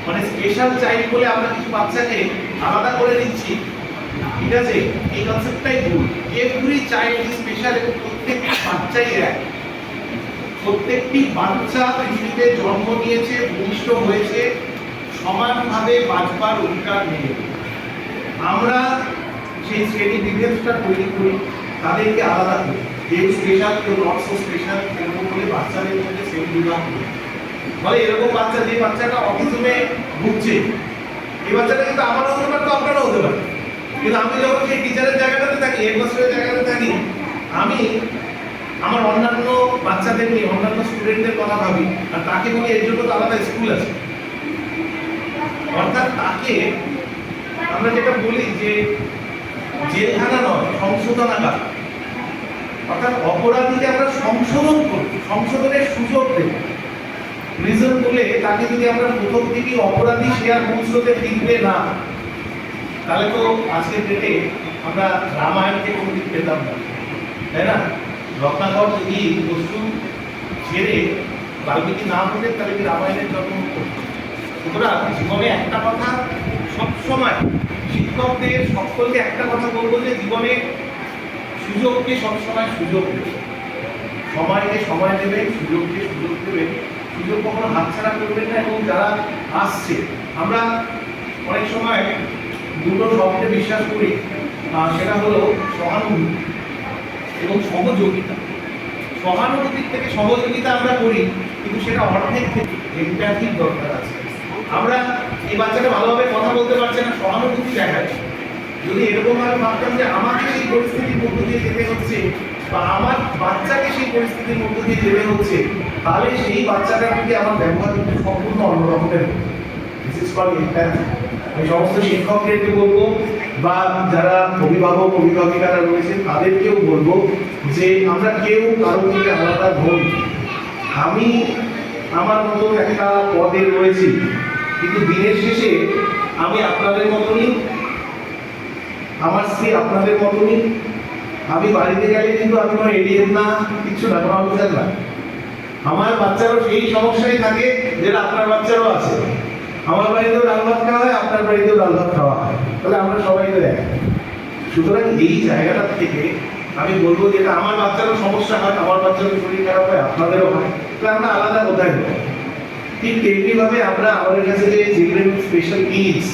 মানে special child বলে আমরা কিছু বাচ্চাকে আলাদা করে দিচ্ছি, ঠিক আছে, এই কনসেপ্টটাই ভুল। এভরি চাইল্ড ইজ স্পেশাল এবং প্রত্যেকটি বাচ্চাই এক। প্রত্যেকটি বাচ্চা পৃথিবীতে জন্ম নিয়েছে, ভূমিষ্ঠ হয়েছে, সমানভাবে বাঁচবার অধিকার নেই। আমরা সেই শ্রেণী বিভেদটা তৈরি করি, তাদেরকে আলাদা করি, কেউ স্পেশাল কেউ নট সো স্পেশাল, এরকম বলে বাচ্চাদের মধ্যে শ্রেণী বিভাগ করি। ফলে এরকম বাচ্চা, যে বাচ্চাটা অটিজমে ভুগছে, এই বাচ্চাটা কিন্তু আমারও হতে পারে, তো আপনারও হতে পারে। কিন্তু আমি যখন সেই টিচারের জায়গাটাতে থাকি, হেডমাস্টারের জায়গাতে থাকি, আমি আমার অন্যান্য বাচ্চাদের নিয়ে, অন্যান্য স্টুডেন্টদের কথা ভাবি, আর তাকে বলি এর জন্য তো আলাদা স্কুল আছে। অর্থাৎ তাকে আমরা যেটা বলি যে জেলখানা নয়, সংশোধনাগার। অর্থাৎ অপরাধীকে আমরা সংশোধন করব, সংশোধনের সুযোগ দেব। রিজন বলে তাকে যদি আমরা প্রথম থেকেই অপরাধী, সে আর মূল স্রোতে ফিরবে না, তাহলে তো আজকের ডেটে আমরা রামায়ণকে কোনদিন পেতাম না, তাই না? রত্নাকর যদি বস্তু ছেড়ে বাল্মীকি না হতেন, তাহলে কি রামায়ণের জন্ম হতো? সুতরাং জীবনে একটা কথা সবসময় শিক্ষকদের সকলকে একটা কথা বলবো, যে জীবনে সুযোগকে সবসময় সুযোগ দেবে, সময়কে সময় দেবে, সুযোগকে সুযোগ দেবে, সুযোগ কখনো হাতছাড়া করবেন না। এবং যারা আসছে, আমরা অনেক সময় দুটো শব্দে বিশ্বাস করি, সেটা হলো সহানুভূতি এবং সহযোগিতা। সহানুভূতির থেকে সহযোগিতা আমরা করি, কিন্তু সেটা অর্ধেক থেকে এমপ্যাথির দরকার আছে। আমরা এই বাচ্চাটা ভালোভাবে কথা বলতে পারছে না, সহানুভূতি দেখায়। যদি এরকম ভাবে ভাবতাম যে আমাকে সেই পরিস্থিতির মধ্য দিয়ে যেতে হচ্ছে, বা আমার বাচ্চাকে সেই পরিস্থিতির মধ্য দিয়ে যেতে হচ্ছে, তাহলে সেই বাচ্চাটার প্রতি আমার ব্যবহার কিন্তু সম্পূর্ণ অন্যরকমের। বিশেষ করে আমি সমস্ত শিক্ষকদেরকে বলবো, বা যারা অভিভাবক অভিভাবিকারা রয়েছেন তাদেরকেও বলবো, যে আমরা কেউ কারো থেকে আলাদা নই। আমি আমার মতো একটা পদে রয়েছি, কিন্তু দিনের শেষে আমি আপনাদের মতনই, আমার স্ত্রী আপনাদের মতনই। আমি বাড়িতে গেলে কিন্তু আমি কোনো এডিএম না, কিছু না, কোনো অফিসার না। আমার বাচ্চারও সেই সমস্যাই থাকে যেটা আপনার বাচ্চারও আছে। আমার বাড়িতেও ডাল ভাত খাওয়া হয়, আপনার বাড়িতেও ডাল ভাত খাওয়া হয়, তাহলে আমরা সবাই তো এক। সুতরাং এই জায়গাটা থেকে আমি বলবো, যেটা আমার বাচ্চারও সমস্যা হয়, আমার বাচ্চারও শরীর খারাপ হয়, আপনাদেরও হয়, তাহলে আমরা আলাদা কোথায় নেব? ঠিক তেমনিভাবে আমরা আমাদের কাছে যে চিলড্রেন স্পেশাল নিডস,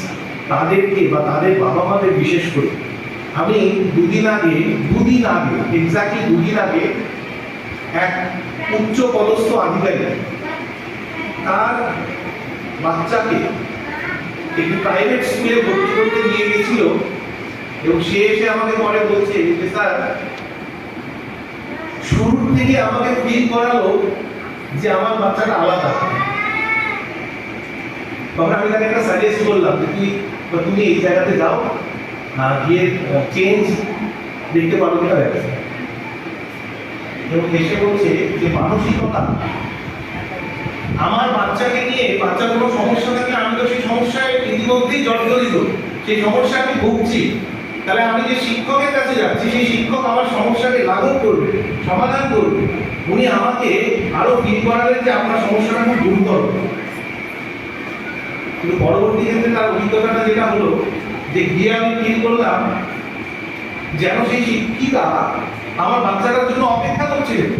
তাদেরকে বা তাদের বাবা মাদের বিশেষ করে, আমি দুদিন আগে এক্স্যাক্টলি দুদিন আগে এক উচ্চ পদস্থ আধিকারিক তার বাচ্চাকে একটি প্রাইভেট স্কুলে ভর্তি করতে নিয়ে গেছিল, এবং সে এসে আমাকে পরে বলছে যে স্যার, শুরু থেকে আমাকে ফিল করালো যে আমার বাচ্চাটা আলাদা। তখন আমি তাকে একটা সাজেস্ট করলাম যে তুমি এই জায়গাতে যাও, গিয়ে চেঞ্জ দেখতে পারো কিনা দেখো। এবং এসে বলছে যে মানসিকতা, আমার বাচ্চাকে নিয়ে, বাচ্চার কোনো সমস্যা থাকলে আমি তো সেই সমস্যায় ইতিমধ্যেই জর্জরিত, সেই সমস্যা আমি ভুগছি, তাহলে আমি যে শিক্ষকের কাছে যাচ্ছি, সেই শিক্ষক আমার সমস্যাকে লাঘব করবে, সমাধান করবে। উনি আমাকে আরো ফিল করালেন যে আপনার সমস্যাটা খুব গুরুতর। কিন্তু পরবর্তী ক্ষেত্রে তার অভিজ্ঞতাটা যেটা হলো, যে গিয়ে আমি ফিল করলাম যেন সেই শিক্ষিকা আমার বাচ্চাটার জন্য অপেক্ষা করছিলেন।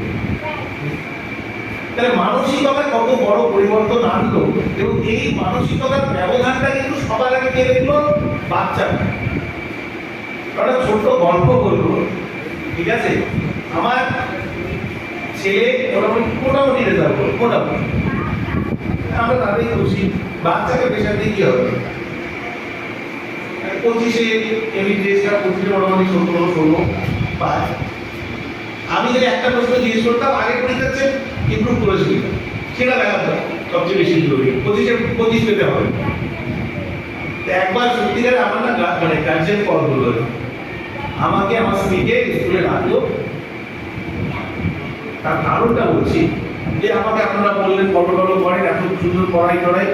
তাহলে মানসিকতায় কত বড় পরিবর্তন আনলো, এবং এই মানসিকতার ব্যবধানটা কিন্তু সবার আগে কে দেখলো? বাচ্চা। একটা ছোট্ট গল্প বলবো, ঠিক আছে? আমার ছেলে মোটামুটি রেজাল্ট করলো, মোটামুটি, আমরা তাদের খুশি। বাচ্চাকে প্রেশার দিয়ে কি হবে? 25-এ এমবিবিএসটা 25-এ মোটামুটি 17-16 পায়। আমি যদি একটা প্রশ্ন জিজ্ঞেস করতাম, আগে পরীক্ষাচ্ছে ইমপ্রুভ করেছি, সেটা দেখাতো সবচেয়ে বেশি জরুরি। 25 পেতে হবে। একবার সত্যিকারে আমার না মানে গার্জেন কল করলো, আমাকে আমার স্ত্রীকে স্কুলে ডাকলো। তার কারণটা বলছি, যে আমাকে আপনারা বললেন ফটো করেন, এত সুন্দর পড়াই,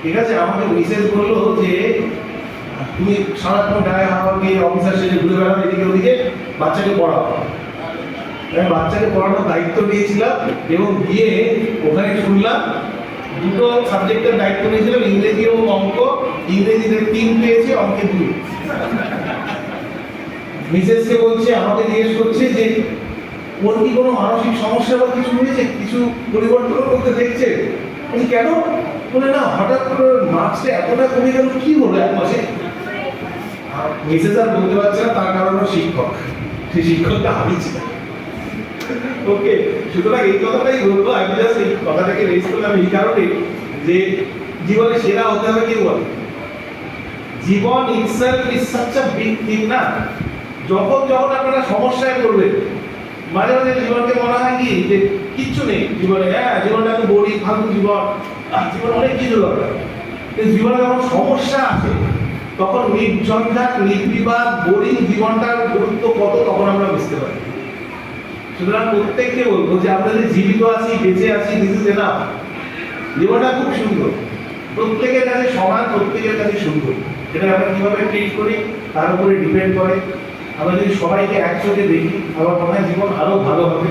ঠিক আছে? আমাকে মেসেজ করলো যে তুমি সারাক্ষণ গায়ে হাওয়া গিয়ে অফিসার সেজে ঘুরে বেড়াও এদিকে ওদিকে, বাচ্চাকে পড়াও। আমি বাচ্চাকে পড়ানোর দায়িত্ব নিয়েছিলাম, এবং গিয়ে ওখানে শুনলাম দুটো সাবজেক্টের দায়িত্ব নিয়েছিলাম, ইংরেজি ও ইংরেজিতে 3 পেয়েছে, অঙ্কে 2। মিসেসকে বলছে, আমাকে জিজ্ঞেস করছে যে ওর কি কোনো মানসিক সমস্যা বা কিছু হয়েছে, কিছু পরিবর্তন করতে দেখছে? বলি কেন? বলে না, হঠাৎ করে মার্কসটা এতটা কমে গেল, কি হলো 1 মাসে? মিসেস আর বলতে পারছে না, তার কারণ শিক্ষক, সেই শিক্ষকটা আমি ছিলাম। ওকে, সুতরাং এই কথাটাই বলবো। আমি জাস্ট এই কথাটাকে রেজ করলাম এই কারণে যে জীবনে সেরা হতে হবে কেউ বলে। জীবন itself is such a big thing না। যখন যখন আপনারা সমস্যায় পড়বেন, মাঝে মাঝে জীবনকে মনে হয় কি যে কিচ্ছু নেই জীবনে, হ্যাঁ জীবনটা তো বোরিং, ফালতু জীবন, জীবন অনেক কিছু দরকার। কিন্তু জীবনে যখন সমস্যা আসে, তখন নির্ঝঞ্ঝাট, নির্বিবাদ, বোরিং জীবনটার গুরুত্ব কত তখন আমরা বুঝতে পারি। সুতরাং প্রত্যেককে বলবো যে আমরা যে জীবিত আছি, বেঁচে আছি, দিস ইজ এনাফ। জীবনটা খুব সুন্দর, প্রত্যেকের কাছে সমান, প্রত্যেকের কাছে সুন্দর। এটা আমরা কিভাবে ট্রিট করি তার উপরে ডিপেন্ড করে। আমরা যদি সবাইকে একসাথে দেখি, আমার মনে হয় জীবন আরো ভালো হবে।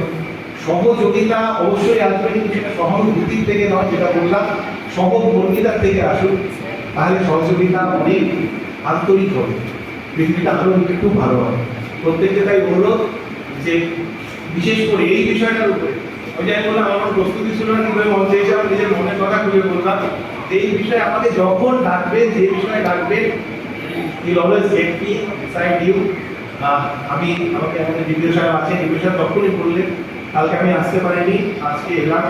সহযোগিতা অবশ্যই আসবে, কিন্তু সেটা সহানুভূতির থেকে নয়, যেটা বললাম সহমর্মিতার থেকে আসুক। তাহলে সহযোগিতা অনেক আন্তরিক হবে, পৃথিবীটা আরো একটু ভালো হবে। প্রত্যেককে তাই বললো যে বিশেষ করে এই বিষয়টার উপরে, ওই যে আমি বললাম আমার প্রস্তুতি ছিল না, কিভাবে মঞ্চে এসে আমি নিজের মনের কথা খুলে বললাম। এই বিষয়ে আমাকে যখন ডাকবেন, যে বিষয়ে ডাকবেন, you always get me side you. আমাকে আমাদের দ্বিতীয় সাহেব আছেন, এই বিষয়ে তখনই বললেন। কালকে আমি আসতে পারিনি, আজকে এলাম,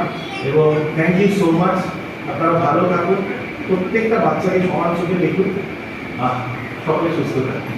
এবং থ্যাংক ইউ সো মাচ। আপনারা ভালো থাকুন, প্রত্যেকটা বাচ্চাকে সমান চোখে দেখুন, সকলে সুস্থ থাকুন।